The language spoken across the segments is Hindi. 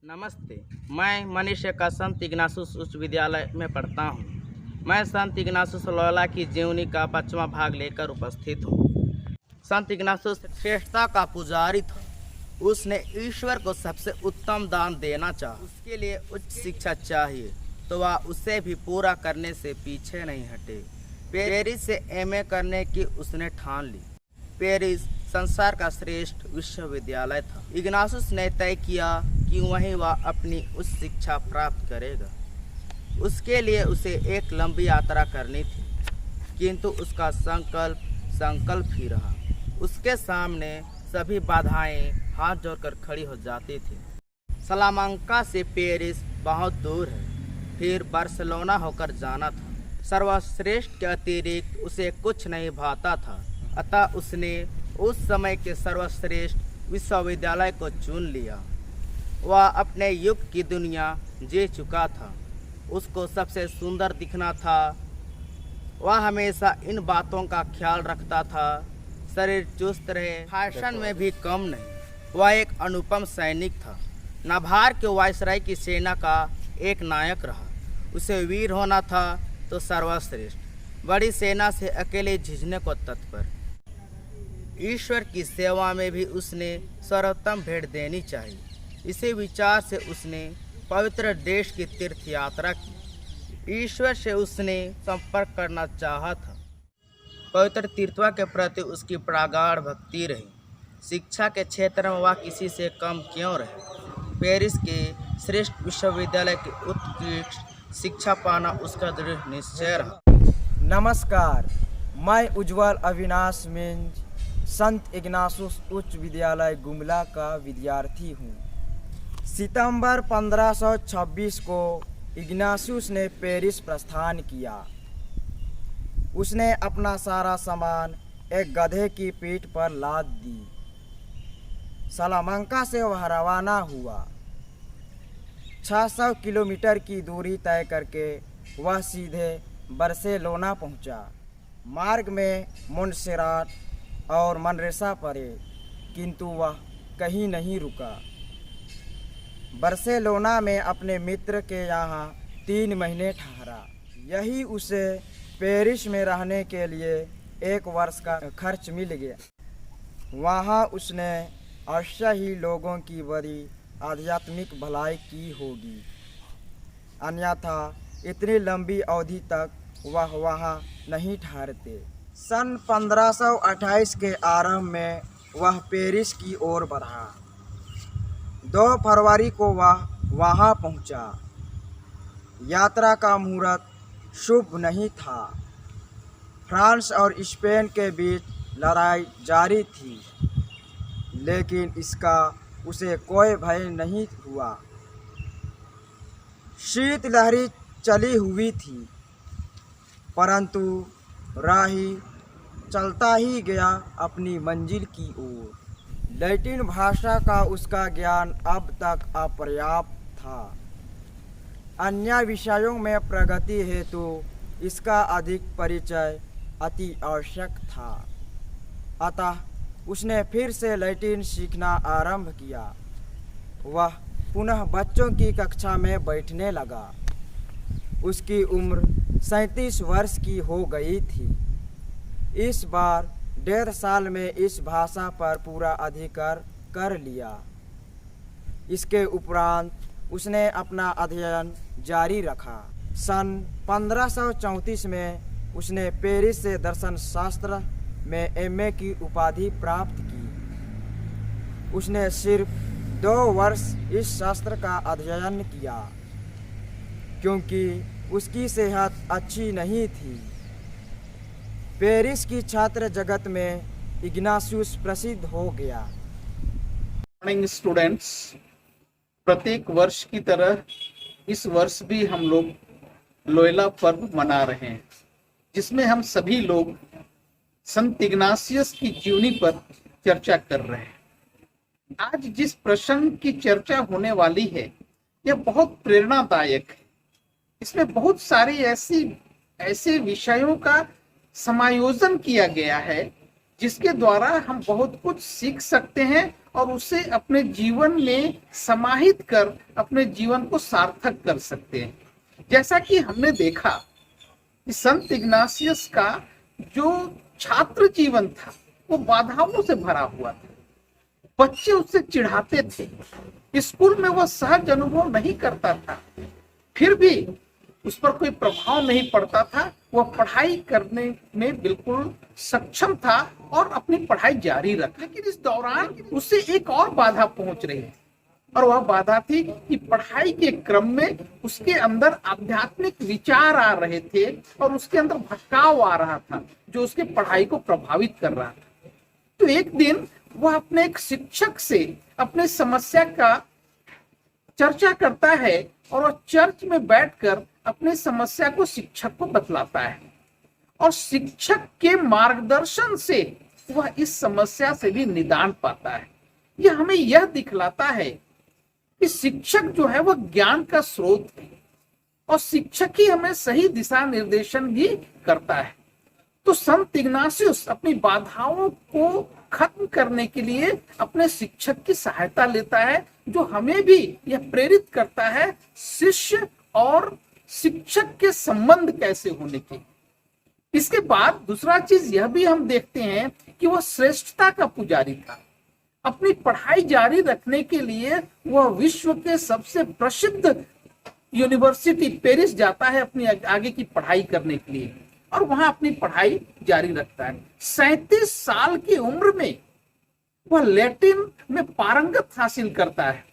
नमस्ते। मैं मनीष का संत इग्नासुस उच्च विद्यालय में पढ़ता हूँ। मैं संत इग्नासुस लोयोला की जीवनी का 5वां भाग लेकर उपस्थित हूँ। संत इग्नासुस श्रेष्ठता का पुजारी था। उसने ईश्वर को सबसे उत्तम दान देना चाहा। उसके लिए उच्च शिक्षा चाहिए तो वह उसे भी पूरा करने से पीछे नहीं हटे। पेरिस से एमए करने की उसने ठान ली। पेरिस संसार का श्रेष्ठ विश्वविद्यालय था। इग्नासुस ने तय किया कि वहीं वह अपनी उच्च शिक्षा प्राप्त करेगा। उसके लिए उसे एक लंबी यात्रा करनी थी, किंतु उसका संकल्प ही रहा। उसके सामने सभी बाधाएं हाथ जोड़कर खड़ी हो जाती थी। सलामंका से पेरिस बहुत दूर है, फिर बार्सिलोना होकर जाना था। सर्वश्रेष्ठ के अतिरिक्त उसे कुछ नहीं भाता था, अतः उसने उस समय के सर्वश्रेष्ठ विश्वविद्यालय को चुन लिया। वह अपने युग की दुनिया जी चुका था। उसको सबसे सुंदर दिखना था। वह हमेशा इन बातों का ख्याल रखता था। शरीर चुस्त रहे, फैशन में भी कम नहीं। वह एक अनुपम सैनिक था। नाभार के वायसराय की सेना का एक नायक रहा। उसे वीर होना था तो सर्वश्रेष्ठ, बड़ी सेना से अकेले झिझने को तत्पर। ईश्वर की सेवा में भी उसने सर्वोत्तम भेंट देनी चाहिए। इसी विचार से उसने पवित्र देश की तीर्थ यात्रा की। ईश्वर से उसने संपर्क करना चाहा था। पवित्र तीर्थों के प्रति उसकी प्रगाढ़ भक्ति रही। शिक्षा के क्षेत्र में वह किसी से कम क्यों रहे। पेरिस के श्रेष्ठ विश्वविद्यालय की उत्कृष्ट शिक्षा पाना उसका दृढ़ निश्चय रहा। नमस्कार, मैं उज्ज्वल अविनाश मिंज संत इग्नासुस उच्च विद्यालय गुमला का विद्यार्थी हूँ। सितंबर 1526 को इग्नासुस ने पेरिस प्रस्थान किया। उसने अपना सारा सामान एक गधे की पीठ पर लाद दी। सलामंका से वह रवाना हुआ। 600 किलोमीटर की दूरी तय करके वह सीधे बार्सिलोना पहुंचा। मार्ग में मोंटसेराट और मनरेसा पड़े, किंतु वह कहीं नहीं रुका। बार्सिलोना में अपने मित्र के यहाँ 3 महीने ठहरा। यही उसे पेरिस में रहने के लिए 1 वर्ष का खर्च मिल गया। वहाँ उसने अवश्य ही लोगों की बड़ी आध्यात्मिक भलाई की होगी, अन्यथा इतनी लंबी अवधि तक वह वहाँ नहीं ठहरते। सन 1528 के आरंभ में वह पेरिस की ओर बढ़ा। 2 फरवरी को वह वहाँ पहुँचा। यात्रा का मुहूर्त शुभ नहीं था। फ्रांस और स्पेन के बीच लड़ाई जारी थी, लेकिन इसका उसे कोई भय नहीं हुआ। शीतलहरी चली हुई थी, परंतु राही चलता ही गया अपनी मंजिल की ओर। लैटिन भाषा का उसका ज्ञान अब तक अपर्याप्त था। अन्य विषयों में प्रगति हेतु इसका अधिक परिचय अति आवश्यक था। अतः उसने फिर से लैटिन सीखना आरंभ किया। वह पुनः बच्चों की कक्षा में बैठने लगा। उसकी उम्र 37 वर्ष की हो गई थी। इस बार 1.5 साल में इस भाषा पर पूरा अधिकार कर लिया। इसके उपरांत उसने अपना अध्ययन जारी रखा। सन 1534 में उसने पेरिस से दर्शन शास्त्र में एमए की उपाधि प्राप्त की। उसने सिर्फ 2 वर्ष इस शास्त्र का अध्ययन किया, क्योंकि उसकी सेहत अच्छी नहीं थी। पेरिस की छात्र जगत में इग्नासुस प्रसिद्ध हो गया। मॉर्निंग स्टूडेंट्स, प्रत्येक वर्ष की तरह इस वर्ष भी हम लोग लोयोला पर्व मना रहे हैं, जिसमें हम सभी लोग संत इग्नासियस की जीवनी पर चर्चा कर रहे हैं। आज जिस प्रसंग की चर्चा होने वाली है, यह बहुत प्रेरणादायक है। इसमें बहुत सारी ऐसे विषयों का समायोजन किया गया है, जिसके द्वारा हम बहुत कुछ सीख सकते हैं और उसे अपने जीवन में समाहित कर अपने जीवन को सार्थक कर सकते हैं। जैसा कि हमने देखा कि संत इग्नासियस का जो छात्र जीवन था वो बाधाओं से भरा हुआ था। बच्चे उससे चिढ़ाते थे, स्कूल में वह सहज अनुभव नहीं करता था, फिर भी उस पर कोई प्रभाव नहीं पड़ता था। वह पढ़ाई करने में बिल्कुल सक्षम था और अपनी पढ़ाई जारी रख। लेकिन इस दौरान उसे एक और बाधा पहुंच रही थी, और वह बाधा थी कि पढ़ाई के क्रम में उसके अंदर आध्यात्मिक विचार आ रहे थे और उसके अंदर भटकाव आ रहा था जो उसके पढ़ाई को प्रभावित कर रहा था। तो एक दिन वह अपने एक शिक्षक से अपने समस्या का चर्चा करता है और वह चर्च में बैठकर अपनी समस्या को शिक्षक को बतलाता है, और शिक्षक के मार्गदर्शन से वह इस समस्या से भी निदान पाता है। यह हमें यह दिखलाता है कि शिक्षक जो है वह ज्ञान का स्रोत है, और शिक्षक ही हमें सही दिशा निर्देशन भी करता है। तो संत इग्नासियस अपनी बाधाओं को खत्म करने के लिए अपने शिक्षक की सहायता लेता है, जो हमें भी यह प्रेरित करता है शिष्य और शिक्षक के संबंध कैसे होने के। इसके बाद दूसरा चीज यह भी हम देखते हैं कि वह श्रेष्ठता का पुजारी था। अपनी पढ़ाई जारी रखने के लिए वह विश्व के सबसे प्रसिद्ध यूनिवर्सिटी पेरिस जाता है अपनी आगे की पढ़ाई करने के लिए, और वहां अपनी पढ़ाई जारी रखता है। 37 साल की उम्र में वह लैटिन में पारंगत हासिल करता है।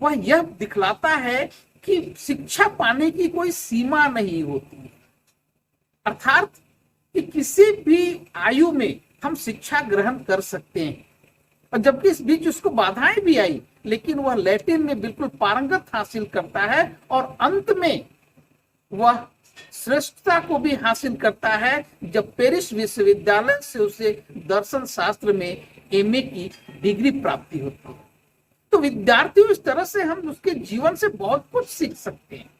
वह यह दिखलाता है कि शिक्षा पाने की कोई सीमा नहीं होती, अर्थात कि किसी भी आयु में हम शिक्षा ग्रहण कर सकते हैं। और जबकि इस बीच उसको बाधाएं भी आई, लेकिन वह लैटिन में बिल्कुल पारंगत हासिल करता है, और अंत में वह श्रेष्ठता को भी हासिल करता है जब पेरिस विश्वविद्यालय से उसे दर्शन शास्त्र में एमए की डिग्री प्राप्ति होती है। तो विद्यार्थियों, इस तरह से हम उसके जीवन से बहुत कुछ सीख सकते हैं।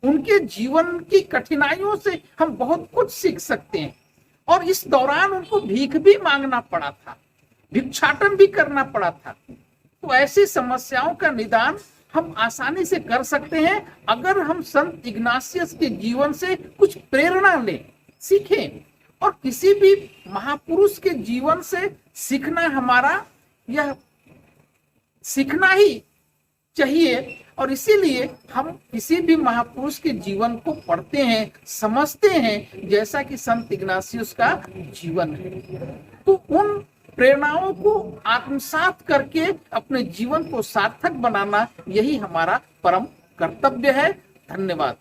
उनके जीवन की कठिनाइयों से हम बहुत कुछ सीख सकते हैं। और इस दौरान उनको भीख भी मांगना पड़ा था, भिक्षाटन भी करना पड़ा था। तो ऐसी समस्याओं का निदान हम आसानी से कर सकते हैं अगर हम संत इग्नासियस के जीवन से कुछ प्रेरणा लें, सीखें। और किसी भी महापुरुष के जीवन से सीखना हमारा यह सीखना ही चाहिए, और इसीलिए हम किसी भी महापुरुष के जीवन को पढ़ते हैं, समझते हैं, जैसा कि संत इग्नासियस का जीवन है। तो उन प्रेरणाओं को आत्मसात करके अपने जीवन को सार्थक बनाना यही हमारा परम कर्तव्य है। धन्यवाद।